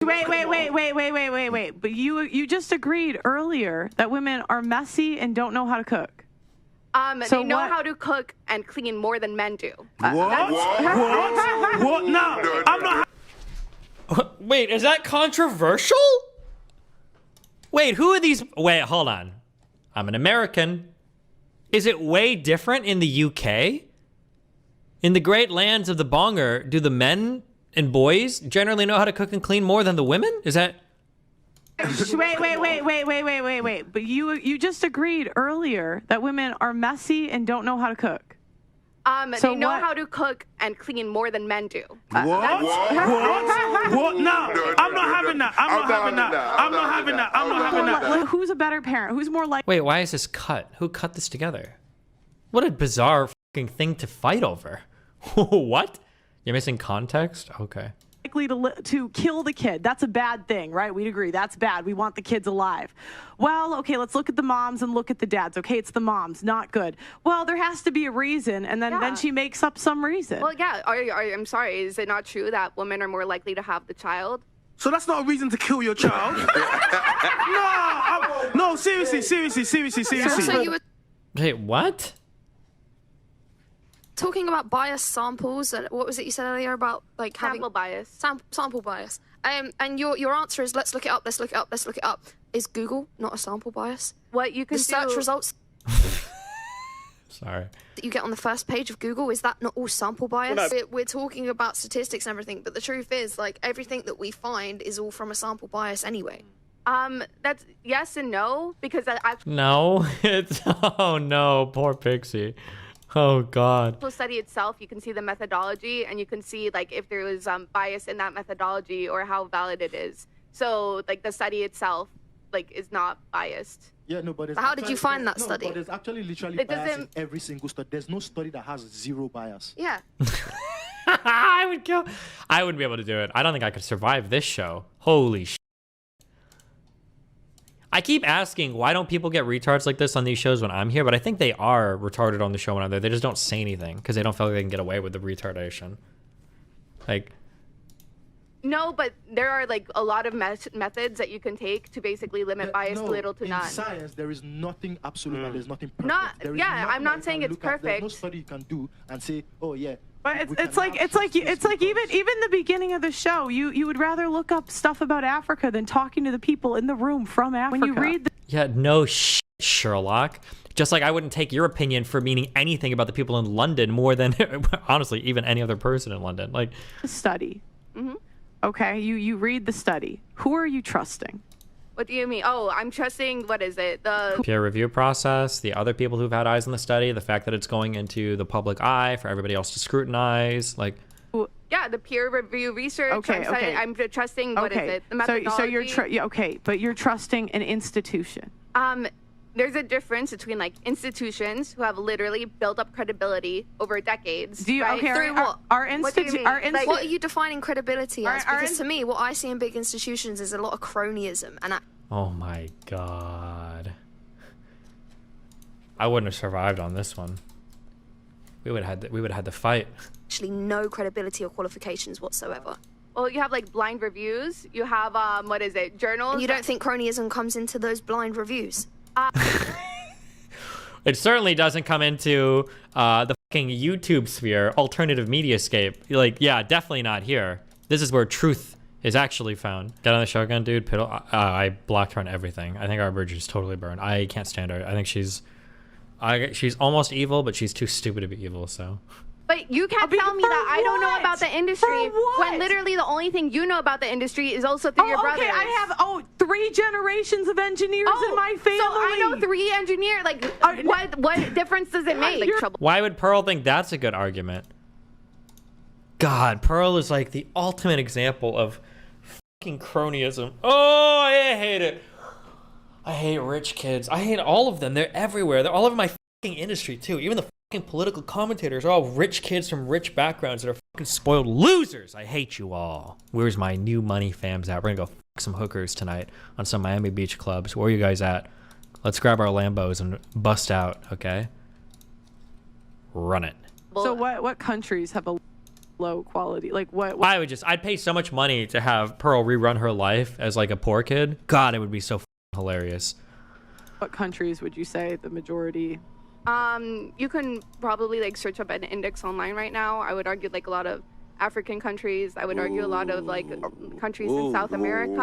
Wait. But you just agreed earlier that women are messy and don't know how to cook. They know how to cook and clean more than men do. What? No, I'm not. Wait, is that controversial? Wait, who are these? Wait, hold on. I'm an American. Is it way different in the UK? In the great lands of the Bonger, do the men and boys generally know how to cook and clean more than the women? Is that? Wait. But you just agreed earlier that women are messy and don't know how to cook. They know how to cook and clean more than men do. What? No, I'm not having that. I'm not having that. Who's a better parent? Who's more likely? Wait, why is this cut? Who cut this together? What a bizarre fucking thing to fight over. What? You're missing context? Okay. To kill the kid. That's a bad thing, right? We'd agree. That's bad. We want the kids alive. Well, okay, let's look at the moms and look at the dads. Okay, it's the moms. Not good. Well, there has to be a reason, and then she makes up some reason. Well, yeah. I'm sorry. Is it not true that women are more likely to have the child? So that's not a reason to kill your child? No, seriously. So you were Wait, what? talking about biased samples, and what was it you said earlier about like Sample bias. sample bias? And your answer is let's look it up. Is Google not a sample bias? What you can The search do... results Sorry. that you get on the first page of Google, is that not all sample bias? Well, no. We're talking about statistics and everything, but the truth is, like, everything that we find is all from a sample bias anyway. That's yes and no, because that actual No, it's, oh no, poor Pixie. Oh God. study itself, you can see the methodology, and you can see like if there was bias in that methodology or how valid it is. So like the study itself, like, is not biased. Yeah, no, but How did you find that study? But there's actually literally It bias in doesn't- every single study. There's no study that has zero bias. Yeah. I would kill. I wouldn't be able to do it. I don't think I could survive this show. Holy shit. I keep asking, why don't people get retards like this on these shows when I'm here? But I think they are retarded on the show when I'm there. They just don't say anything because they don't feel like they can get away with the retardation. Like, No, but there are like a lot of methods that you can take to basically limit bias little to none. In science, there is nothing absolute and there's nothing perfect. Not- There is yeah, nothing I'm not that you saying can it's look at. There's no perfect. study you can do and say, oh yeah. But we it's can like have it's like because- even the beginning of the show, you would rather look up stuff about Africa than talking to the people in the room from Africa. When you read the yeah, no shit, Sherlock. Just like I wouldn't take your opinion for meaning anything about the people in London more than, honestly, even any other person in London. Like, study, okay, you read the study. Who are you trusting? What do you mean? Oh, I'm trusting, what is it? The peer review process, the other people who've had eyes on the study, the fact that it's going into the public eye for everybody else to scrutinize, like. yeah, the peer review research. Okay, okay. I'm trusting, what is it? The methodology. So you're okay, but you're trusting an institution. There's a difference between like institutions who have literally built up credibility over decades. Do you right? okay? Through what? What do you mean? Like, What are you defining credibility as? Our Because to me, what I see in big institutions is a lot of cronyism, and Oh my God. I wouldn't have survived on this one. We would have had to fight. actually no credibility or qualifications whatsoever. Well, you have like blind reviews. You have what is it? Journals. And you don't think cronyism comes into those blind reviews? It certainly doesn't come into the fucking YouTube sphere, alternative media scape. Like, yeah, definitely not here. This is where truth is actually found. Get on the shotgun, dude. Piddle. I blocked her on everything. I think our bridge is totally burned. I can't stand her. I think she's almost evil, but she's too stupid to be evil, so. But you can't tell me that I don't know about the industry when literally the only thing you know about the industry is also through your brothers. Okay, I have 3 generations of engineers in my family. So I know 3 engineers. Like, what difference does it make? Like, trouble. Why would Pearl think that's a good argument? God, Pearl is like the ultimate example of fucking cronyism. Oh, I hate it. I hate rich kids. I hate all of them. They're everywhere. They're all over my fucking industry too. Even the fucking political commentators are all rich kids from rich backgrounds that are fucking spoiled losers. I hate you all. Where's my new money fams at? We're gonna go fuck some hookers tonight on some Miami Beach clubs. Where are you guys at? Let's grab our Lambos and bust out, okay? Run it. So what countries have a low quality? Like what I'd pay so much money to have Pearl rerun her life as like a poor kid. God, it would be so hilarious. what countries would you say the majority? You can probably like search up an index online right now. I would argue like a lot of African countries. I would argue a lot of like countries in South America.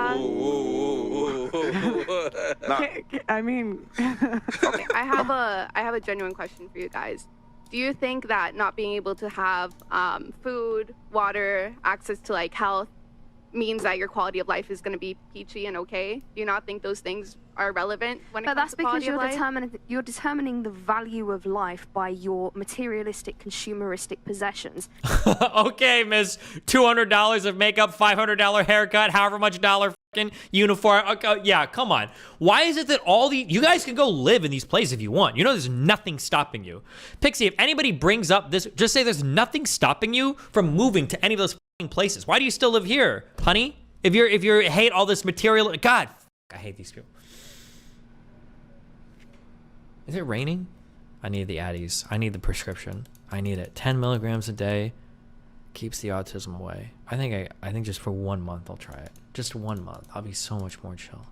I mean, Okay, I have a genuine question for you guys. Do you think that not being able to have food, water, access to like health means that your quality of life is going to be peachy and okay? Do you not think those things are relevant when it But comes that's to quality because of life? you're determining the value of life by your materialistic, consumeristic possessions. Okay, miss. $200 of makeup, $500 haircut, however much dollar fucking uniform. Okay, yeah, come on. Why is it that you guys can go live in these places if you want? You know there's nothing stopping you. Pixie, if anybody brings up this, just say there's nothing stopping you from moving to any of those fucking places. Why do you still live here, honey? If you hate all this material, God, I hate these people. Is it raining? I need the Addies. I need the prescription. I need it. 10 milligrams a day keeps the autism away. I think just for 1 month I'll try it. Just 1 month. I'll be so much more chill.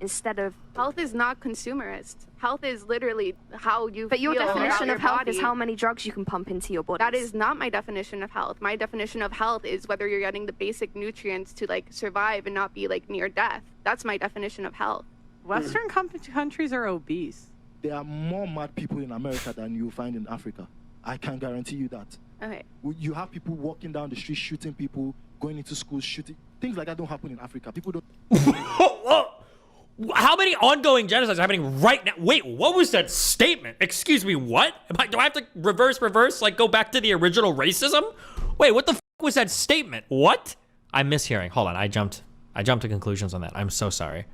Instead of... Health is not consumerist. Health is literally how you But your feel definition about of your health is body. how many drugs you can pump into your body. That is not my definition of health. My definition of health is whether you're getting the basic nutrients to like survive and not be like near death. That's my definition of health. Western countries are obese. There are more mad people in America than you find in Africa. I can guarantee you that. Okay. You have people walking down the street shooting people, going into schools shooting. Things like that don't happen in Africa. People don't. How many ongoing genocides are happening right now? Wait, what was that statement? Excuse me, what? Do I have to reverse, like go back to the original racism? Wait, what the f was that statement? What? I'm mishearing. Hold on, I jumped to conclusions on that. I'm so sorry.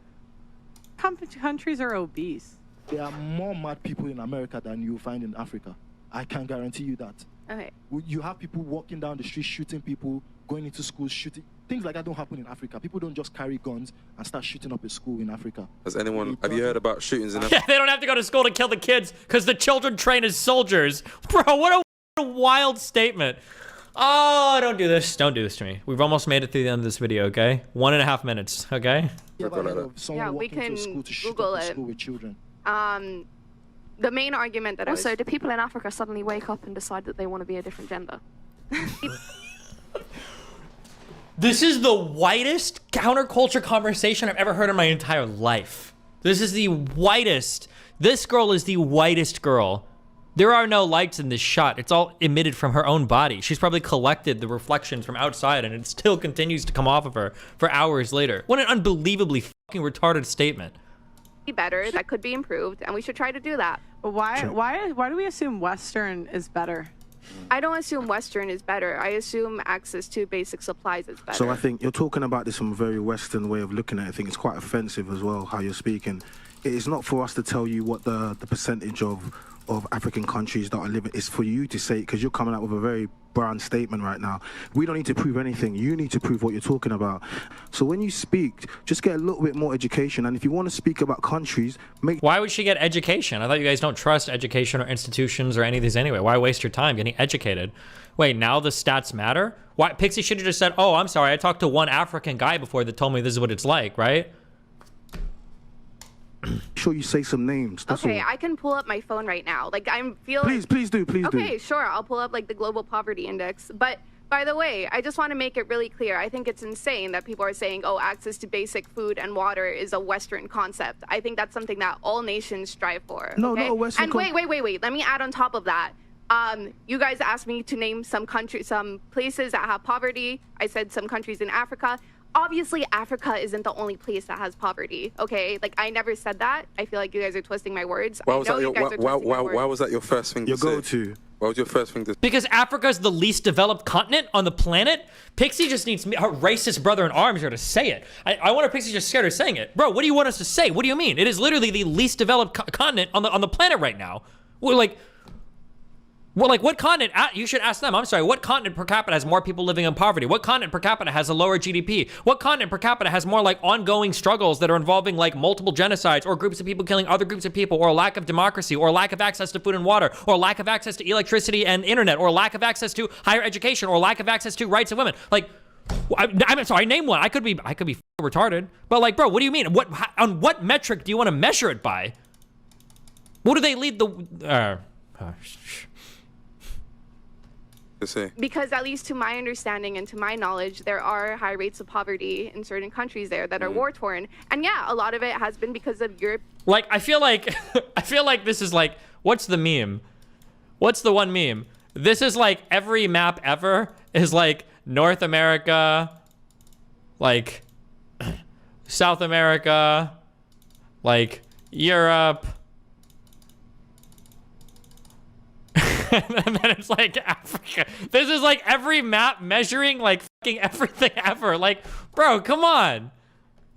Countries are obese. There are more mad people in America than you find in Africa. I can guarantee you that. Okay. You have people walking down the street shooting people, going into schools shooting. Things like that don't happen in Africa. People don't just carry guns and start shooting up a school in Africa. Have you heard about shootings in Yeah, Africa? they don't have to go to school to kill the kids because the children train as soldiers. Bro, what a wild statement. Oh, don't do this. Don't do this to me. We've almost made it through the end of this video, okay? 1.5 minutes, okay? You ever heard of someone Yeah, we walking to can a school to shoot Google up a it. school with children? The main argument that Also, I was... do people in Africa suddenly wake up and decide that they want to be a different gender? This is the whitest counterculture conversation I've ever heard in my entire life. This is the whitest. This girl is the whitest girl. There are no lights in this shot. It's all emitted from her own body. She's probably collected the reflections from outside and it still continues to come off of her for hours later. What an unbelievably fucking retarded statement. better, that could be improved, and we should try to do that. But why do we assume Western is better? I don't assume Western is better. I assume access to basic supplies is better. So I think you're talking about this from a very Western way of looking at it. I think it's quite offensive as well, how you're speaking. It is not for us to tell you what the percentage of African countries that are living is for you to say, because you're coming out with a very brand statement right now. We don't need to prove anything. You need to prove what you're talking about. So when you speak, just get a little bit more education. And if you want to speak about countries, Why would she get education? I thought you guys don't trust education or institutions or any of these anyway. Why waste your time getting educated? Wait, now the stats matter? Why? Pixie should have just said, oh, I'm sorry, I talked to one African guy before that told me this is what it's like, right? sure you say some names. That's Okay, all. I can pull up my phone right now. Like, I'm feeling... Please do. Okay, sure. I'll pull up, like, the Global Poverty Index. But, by the way, I just want to make it really clear. I think it's insane that people are saying, oh, access to basic food and water is a Western concept. I think that's something that all nations strive for. No, okay? not a Western And wait. Let me add on top of that. You guys asked me to name some countries, some places that have poverty. I said some countries in Africa. Obviously, Africa isn't the only place that has poverty, okay? Like, I never said that. I feel like you guys are twisting my words. Why was that your first thing to say? Your go-to. Why was your first thing to say? Because Africa's the least developed continent on the planet? Pixie just needs her racist brother in arms here to say it. I wonder if Pixie's just scared of saying it. Bro, what do you want us to say? What do you mean? It is literally the least developed continent on the planet right now. We're like... Well, like what continent, you should ask them, I'm sorry, what continent per capita has more people living in poverty? What continent per capita has a lower GDP? What continent per capita has more like ongoing struggles that are involving like multiple genocides or groups of people killing other groups of people, or a lack of democracy, or lack of access to food and water, or lack of access to electricity and internet, or lack of access to higher education, or lack of access to rights of women? Like, I'm sorry, name one. I could be retarded, but like, bro, what do you mean? On what metric do you want to measure it by? What do they lead the, Because at least to my understanding and to my knowledge, there are high rates of poverty in certain countries there that are war torn. And yeah, a lot of it has been because of Europe. Like, I feel like this is like, what's the meme? What's the one meme? This is like every map ever is like North America, like South America, like Europe. And then it's like Africa. This is like every map measuring like fucking everything ever. Like, bro, come on.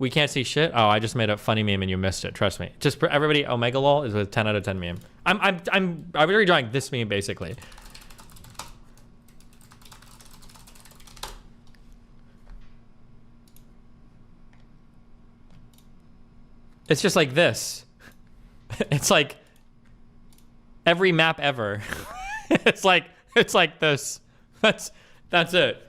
We can't see shit. Oh, I just made a funny meme and you missed it. Trust me. Just for everybody, Omega lol is a 10 out of 10 meme. I'm redrawing this meme basically. It's just like this. It's like every map ever. It's like this. That's it.